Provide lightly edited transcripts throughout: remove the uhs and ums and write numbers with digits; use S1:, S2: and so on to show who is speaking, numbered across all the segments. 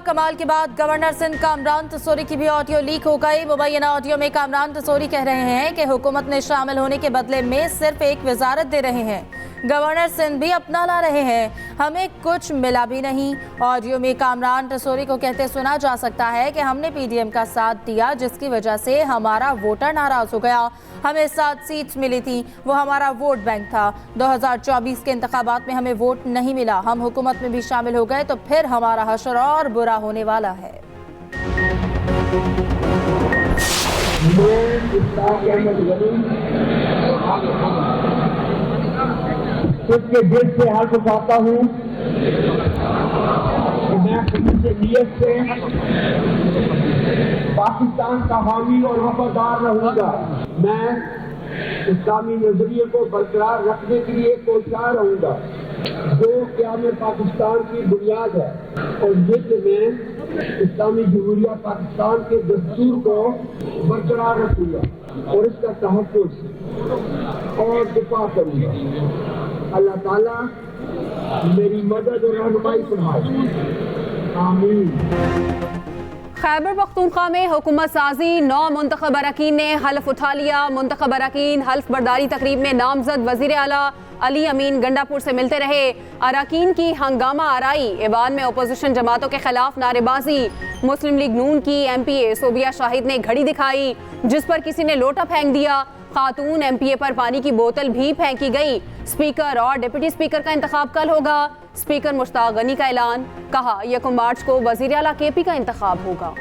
S1: कमाल के बाद गवर्नर सिंध कामरान तसूरी की भी ऑडियो लीक हो गई। मुबैना ऑडियो में कामरान तसूरी कह रहे हैं कि हुकूमत में शामिल होने के बदले में सिर्फ एक वजारत दे रहे हैं, गवर्नर सिंध भी अपना ला रहे हैं, हमें कुछ मिला भी नहीं। ऑडियो में कामरान तसूरी को कहते सुना जा सकता है कि हमने पीडीएम का साथ दिया जिसकी वजह से हमारा वोटर नाराज हो गया, हमें 7 सीट्स मिली थी, वो हमारा वोट बैंक था। 2024 के इंतखाबात में हमें वोट नहीं मिला, हम हुकूमत में भी शामिल हो गए तो फिर हमारा हशर और बुरा होने वाला है।
S2: उसके दिल से हाथ उठाता हूँ कि मैं अपनी नीयत से पाकिस्तान का हामी और वफादार रहूँगा। मैं इस्लामी नजरिए को बरकरार रखने के लिए कोशिश रहूँगा जो क़याम पाकिस्तान की बुनियाद है, और ये कि मैं इस्लामी जमहूरिया पाकिस्तान के दस्तूर को बरकरार रखूँगा और इसका तहफ़्फ़ुज़ और दिफा करूँगा। अल्लाह ताला मेरी मदद और रहनुमाई फरमाए, आमीन।
S3: खैबर पख्तूनख्वा में हुकूमत साजी 9 मुंतखब अरकान ने हल्फ उठा लिया। मुंतखब अरकान हल्फ बर्दारी तकरीब में नामजद वज़ीर आला अली अमीन गंडापुर से मिलते रहे। अरकान की हंगामा आराई, ऐवान में अपोजिशन जमातों के खिलाफ नारेबाजी। मुस्लिम लीग नून की MPA सोबिया शाहिद ने घड़ी दिखाई जिस पर किसी ने लोटा फेंक दिया। खातून MPA पर पानी की बोतल भी फेंकी गई। स्पीकर और डिप्टी स्पीकर का इंतखाब कल होगा। स्पीकर मुश्ताक गनी का ऐलान, कहा 1 मार्च को वज़ीर आला KP का इंतखाब होगा।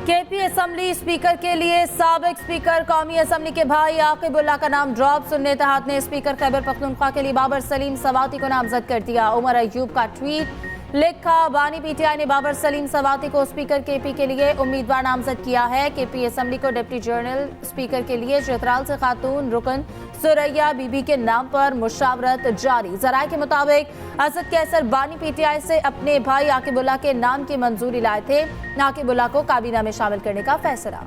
S1: KP असम्बली स्पीकर के लिए साबिक स्पीकर कौमी असम्बली के भाई आकिबुल्लाह का नाम ड्रॉप। सुन्नी इत्तेहाद ने स्पीकर खैबर पख्तूनख्वा के लिए बाबर सलीम सवाती को नामजद कर दिया। उमर अयूब का ट्वीट लिखा, बानी PTI ने बाबर सलीम सवाती को स्पीकर KP के लिए उम्मीदवार नामजद किया है। KP असम्बली को डिप्टी जनरल स्पीकर के लिए चित्राल से खातून रुकन सुरैया बीबी के नाम पर मुशावरत जारी। जराये के मुताबिक असद कैसर बानी PTI से अपने भाई आकिबुल्लाह के नाम की मंजूरी लाए थे। आकिबुल्लाह को काबीना में शामिल करने का फैसला।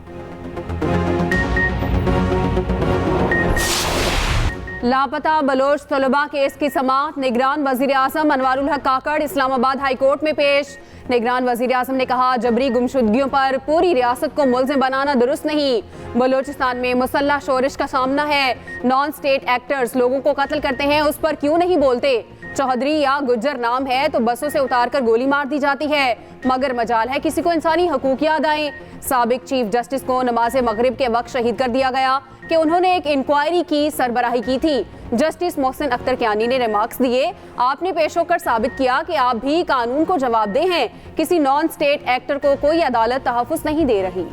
S3: लापता बलोच तलबा केस की समाअत, निगरान वजीर आजम अनवारुल हक काकड़ इस्लामाबाद हाई कोर्ट में पेश। निगरान वजीर आजम ने कहा, जबरी गुमशुदगियों पर पूरी रियासत को मुल्ज़िम बनाना दुरुस्त नहीं। बलोचिस्तान में मुसल्लह शोरिश का सामना है। नॉन स्टेट एक्टर्स लोगों को कत्ल करते हैं, उस पर क्यों नहीं बोलते? चौधरी या गुज्जर नाम है तो बसों से उतार कर गोली मार दी जाती है, मगर मजाल है किसी को इंसानी हकूक याद आए। साबिक चीफ जस्टिस को नमाज मगरिब के वक्त शहीद कर दिया गया कि उन्होंने एक इंक्वायरी की सरबराही की थी। जस्टिस मोहसिन अख्तर कियानी ने रिमार्क्स दिए, आपने पेश होकर साबित किया कि आप भी कानून को जवाबदेह हैं। किसी नॉन स्टेट एक्टर को कोई अदालत तहफ़्फ़ुज़ नहीं दे रही।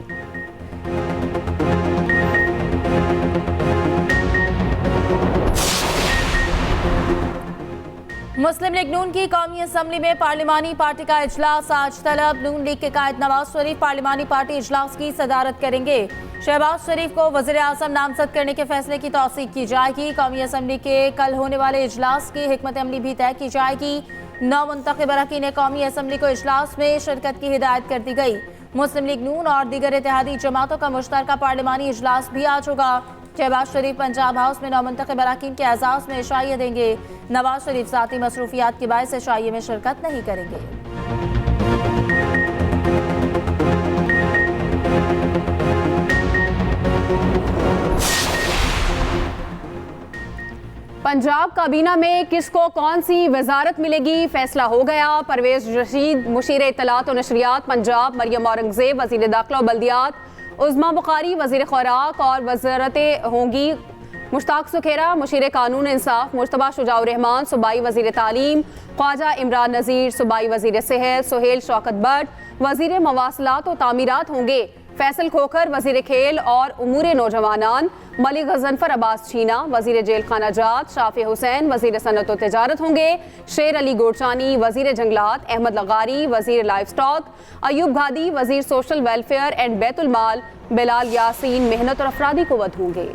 S1: मुस्लिम लीग नून की कौमी असम्बली में पार्लिमानी पार्टी का इजलास आज तलब। नून लीग के कायद नवाज शरीफ पार्लिमानी पार्टी इजलास की सदारत करेंगे। शहबाज शरीफ को वज़ीर आज़म नामजद करने के फैसले की तौसीक की जाएगी। कौमी असम्बली के कल होने वाले इजलास की हिकमत अमली भी तय की जाएगी। 9 मुंतखब अरकान कौमी असम्बली को इजलास में शिरकत की हिदायत कर दी गई। मुस्लिम लीग नून और दीगर इत्तेहादी जमातों का मुश्तरका पार्लिमानी इजलास भी आज होगा। शहबाज शरीफ पंजाब हाउस में 9 मुंतखब अरकान के एजाज़ में इशाइया देंगे। नवाज शरीफ ज़ाती मसरूफियात की बायस इशाइये में शिरकत नहीं करेंगे।
S3: पंजाब काबीना में किसको कौन सी वजारत मिलेगी, फैसला हो गया। परवेज रशीद मुशीर इत्तलात और नशरियात पंजाब, मरियम औरंगजेब वजीर दाखिला और बल्दियात, उज़मा बुखारी वजीर खुराक और वज़ारतें होंगी। मुश्ताक सुखेरा मुशीर कानून इंसाफ, मुश्तबा शुजाउर रहमान सूबाई वजीर तालीम, ख्वाजा इमरान नज़ीर सूबाई वजीर सेहत, सुहेल शौकत भट्ट वजीर मवासलात और तामीरात होंगे। फैसल खोखर वजीर खेल और उमूर नौजवानान, मलिक गजनफर अब्बास छीना वजीर जेल खाना जात, शाफी हुसैन वजीर सनत और तिजारत होंगे। शेर अली गोरचानी वजीर जंगलात, अहमद लगारी वजीर लाइफ स्टॉक, अयूब घादी वजीर सोशल वेलफेयर एंड बैतुल माल, बिलाल यासीन मेहनत और अफरादी कुव्वत होंगे।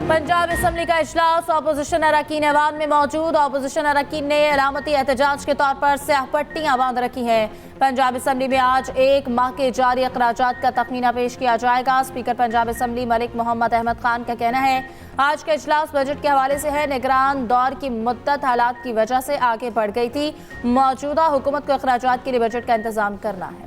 S1: पंजाब असम्बली का इजलास, अपोजिशन अरकान ऐवान में मौजूद। अपोजिशन अरकान ने अलामती एहतजाज के तौर पर स्याह पट्टियां बांध रखी हैं। पंजाब असम्बली में आज एक माह के जारी अखराजात का तखमीना पेश किया जाएगा। स्पीकर पंजाब असम्बली मलिक मोहम्मद अहमद खान का कहना है आज का इजलास बजट के हवाले से है। निगरान दौर की मुद्दत हालात की वजह से आगे बढ़ गई थी। मौजूदा हुकूमत को अखराजात के लिए बजट का इंतजाम करना है।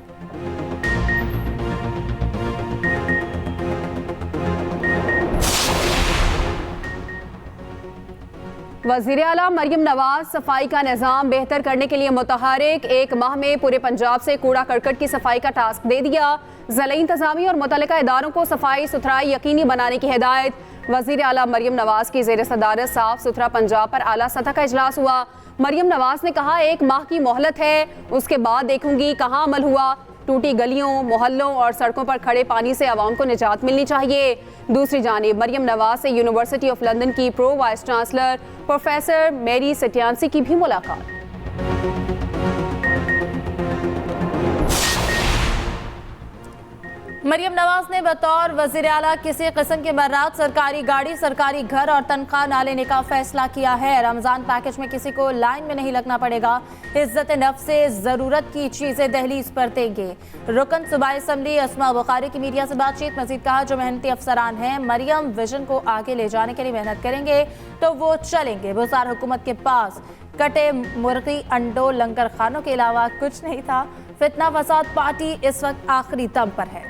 S3: वज़ीर आला मरियम नवाज सफाई का निज़ाम बेहतर करने के लिए मुतहरिक। एक माह में पूरे पंजाब से कूड़ा करकट की सफाई का टास्क दे दिया। ज़िला इंतजामी और मुतल्लिका इदारों को सफाई सुथराई यकीनी बनाने की हिदायत। वज़ीर आला मरियम नवाज की ज़ेर सदारत साफ सुथरा पंजाब पर आला सतह का इजलास हुआ। मरियम नवाज ने कहा एक माह की मोहलत है, उसके बाद देखूंगी कहाँ अमल हुआ। टूटी गलियों, मोहल्लों और सड़कों पर खड़े पानी से आवाम को निजात मिलनी चाहिए। दूसरी जानिब मरियम नवाज से यूनिवर्सिटी ऑफ लंदन की प्रो वाइस चांसलर प्रोफेसर मेरी सटियानसी की भी मुलाकात।
S1: मरियम नवाज ने बतौर वज़ीर आला किसी किस्म के मर्रात सरकारी गाड़ी, सरकारी घर और तनख्वाह ना लेने का फैसला किया है। रमजान पैकेज में किसी को लाइन में नहीं लगना पड़ेगा। इज्जत नफ्स से ज़रूरत की चीज़ें दहलीज पर देंगे। रुकन सूबाई असम्बली अस्मा बुखारी की मीडिया से बातचीत मजीद कहा जो मेहनती अफसरान हैं मरियम विजन को आगे ले जाने के लिए मेहनत करेंगे तो वो चलेंगे। बुज़ार हुकूमत के पास कटे मुर्गी, अंडों, लंगर खानों के अलावा कुछ नहीं था। फितना फसाद पार्टी इस वक्त आखिरी दम पर है।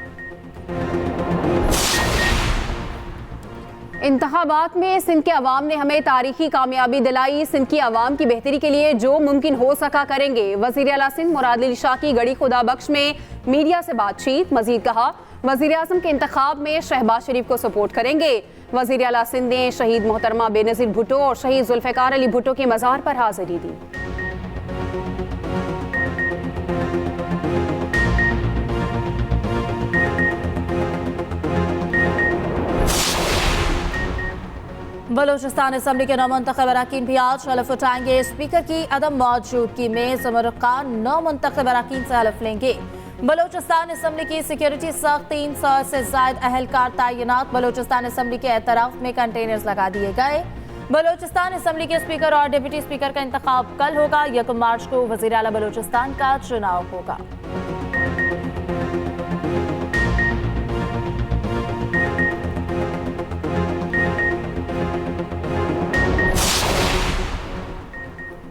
S3: इंतखाबात में सिंध के अवाम ने हमें तारीखी कामयाबी दिलाई। सिंध की अवाम की बेहतरी के लिए जो मुमकिन हो सका करेंगे। वज़ीर आला सिंध मुराद अली शाह की गड़ी खुदा बख्श में मीडिया से बातचीत। मजीद कहा वज़ीर आज़म के इंतखाब में शहबाज शरीफ को सपोर्ट करेंगे। वज़ीर आला सिंध ने शहीद मोहतरमा बेनज़ीर भुट्टो और शहीद जुल्फ़िकार अली भुट्टो के मज़ार पर हाज़िरी दी।
S1: बलूचिस्तान असम्बली के नौमुंतखब अरकान भी आज हलफ उठाएंगे। स्पीकर की अदम मौजूदगी में ज़मरुख खान नौमुंतखब अरकान से हलफ लेंगे। बलूचिस्तान असम्बली की सिक्योरिटी सख्त 300 से ज़ायद अहलकार तैनात। बलूचिस्तान असम्बली के एतराफ में कंटेनर्स लगा दिए गए। बलूचिस्तान असम्बली के स्पीकर और डिप्टी स्पीकर का इंतखाब कल होगा। 1 मार्च को वज़ीर आला बलूचिस्तान का चुनाव होगा।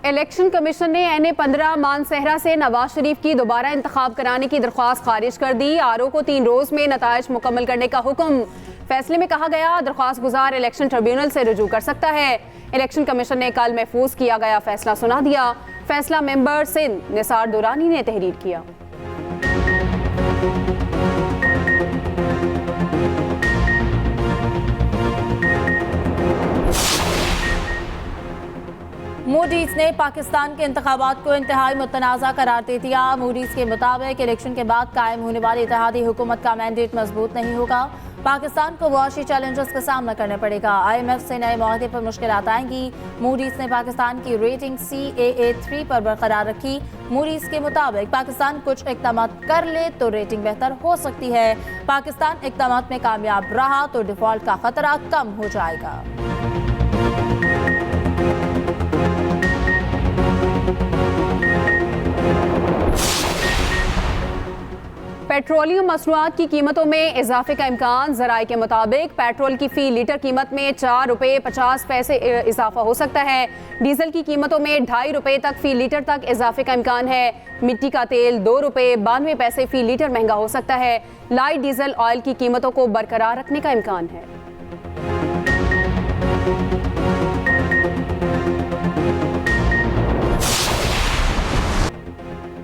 S3: इलेक्शन कमीशन ने NA-15 मानसहरा से नवाज शरीफ की दोबारा इंतखाब कराने की दरख्वास्त खारिज कर दी। RO को 3 रोज में नताइज मुकम्मल करने का हुक्म। फैसले में कहा गया दरख्वास्त गुजार इलेक्शन ट्रिब्यूनल से रुजू कर सकता है। इलेक्शन कमीशन ने कल महफूज किया गया फैसला सुना दिया। फैसला मेंबर सिंध निसार दुरानी ने तहरीर किया।
S1: मूडीज ने पाकिस्तान के इंतखाबात को इंतहाई मुतनाज़ा करार दे दिया। मूडीज के मुताबिक इलेक्शन के बाद कायम होने वाली इत्तेहादी हुकूमत का मैंडेट मजबूत नहीं होगा। पाकिस्तान को मुआशी चैलेंजेस का सामना करना पड़ेगा। IMF से नए मुआहदे पर मुश्किलात आएंगी। मूडीज ने पाकिस्तान की रेटिंग CAA3 पर बरकरार रखी। मूडीज के मुताबिक पाकिस्तान कुछ इक़दाम कर ले तो रेटिंग बेहतर हो सकती है। पाकिस्तान इक़दाम में कामयाब रहा तो डिफॉल्ट का खतरा कम हो जाएगा।
S3: पेट्रोलियम मसनूआत की कीमतों में इजाफे का इम्कान। ज़राए के मुताबिक पेट्रोल की फ़ी लीटर कीमत में 4 रुपये 50 पैसे इजाफा हो सकता है। डीजल की कीमतों में 2.5 रुपये तक फ़ी लीटर तक इजाफे का इम्कान है। मिट्टी का तेल 2 रुपये 92 पैसे फ़ी लीटर महंगा हो सकता है। लाइट डीजल ऑयल की कीमतों को बरकरार रखने का इम्कान है।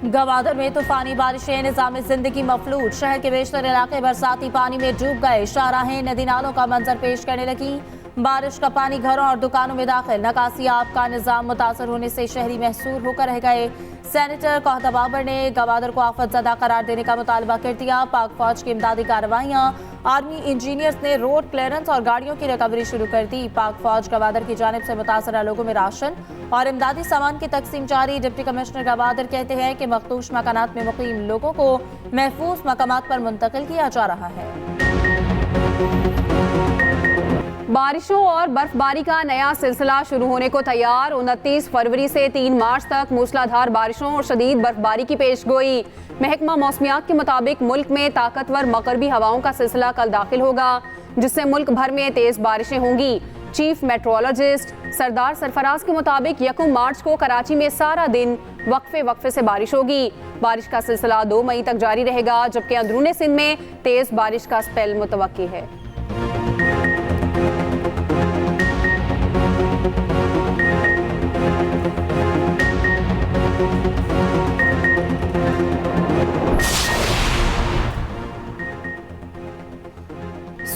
S1: गवादर में तूफानी बारिशें, निज़ाम जिंदगी मफलूज। शहर के बेशतर इलाके बरसाती पानी में डूब गए। शाहराहें नदी नालों का मंजर पेश करने लगी। बारिश का पानी घरों और दुकानों में दाखिल। नकासी आब का निज़ाम मुतासर होने से शहरी महसूर होकर रह गए। सेनेटर कहता बाबर ने गवादर को आफतज़दा करार देने का मुतालबा कर दिया। पाक फौज की इमदादी कार्रवाइयाँ। आर्मी इंजीनियर्स ने रोड क्लियरेंस और गाड़ियों की रिकवरी शुरू कर दी। पाक फौज गवादर की जानिब से मुतासरा लोगों में राशन और इमदादी सामान की तकसीम जारी। डिप्टी कमिश्नर गवादर कहते हैं कि मखदूश मकानात में मुकीम लोगों को महफूज मकामात पर मुंतकिल किया जा रहा है।
S3: बारिशों और बर्फबारी का नया सिलसिला शुरू होने को तैयार। 29 फरवरी से 3 मार्च तक मूसलाधार बारिशों और शदीद बर्फबारी की पेशगोई। महकमा मौसमियात के मुताबिक मुल्क में ताकतवर मगरबी हवाओं का सिलसिला कल दाखिल होगा, जिससे मुल्क भर में तेज बारिशें होंगी। चीफ मेट्रोलॉजिस्ट सरदार सरफराज के मुताबिक 1 मार्च को कराची में सारा दिन वक्फे से बारिश होगी। बारिश का सिलसिला 2 मई तक जारी रहेगा, जबकि अंदरूनी सिंध में तेज बारिश का स्पेल मुतवक्की है।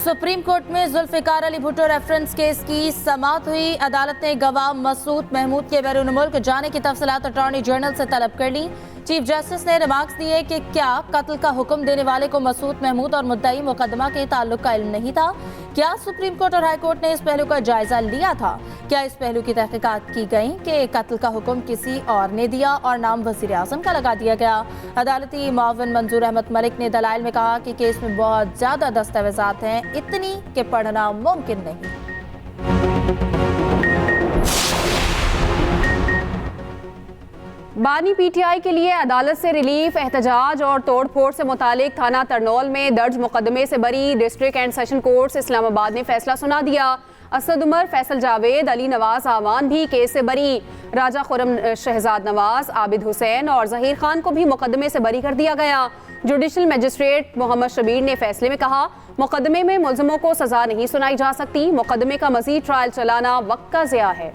S1: सुप्रीम कोर्ट में जुल्फिकार अली भुट्टो रेफरेंस केस की समाअत हुई। अदालत ने गवाह मसूद महमूद के बैरून मुल्क जाने की तफसीलात अटॉर्नी जनरल से तलब कर ली। चीफ जस्टिस ने रिमार्क्स दिए कि क्या कत्ल का हुक्म देने वाले को मसूद महमूद और मुद्दई मुकदमा के ताल्लुक का इल्म नहीं था? क्या सुप्रीम कोर्ट और हाई कोर्ट ने इस पहलू का जायजा लिया था? क्या इस पहलू की तहकीकात की गई कि कत्ल का हुक्म किसी और ने दिया और नाम वज़ीर आज़म का लगा दिया गया? अदालती मुआविन मंजूर अहमद मलिक ने दलाइल में कहा कि केस में बहुत ज़्यादा दस्तावेजात हैं, इतनी कि पढ़ना मुमकिन नहीं।
S3: बानी पीटीआई के लिए अदालत से रिलीफ, एहतजाज और तोड़फोड़ से मुतालिक थाना तरनौल में दर्ज मुकदमे से बरी district and session court Islamabad ने फैसला सुना दिया। असद उमर, फैसल जावेद, अली नवाज आवान भी केस से बरी। राजा खुरम शहजाद नवाज, आबिद हुसैन और जहीर खान को भी मुकदमे से बरी कर दिया गया। जुडिशल मजिस्ट्रेट मोहम्मद शबीर ने फैसले में कहा, मुकदमे में मुलजमों को सजा नहीं सुनाई जा सकती। मुकदमे का मजीद ट्रायल चलाना वक्त का ज़िया है।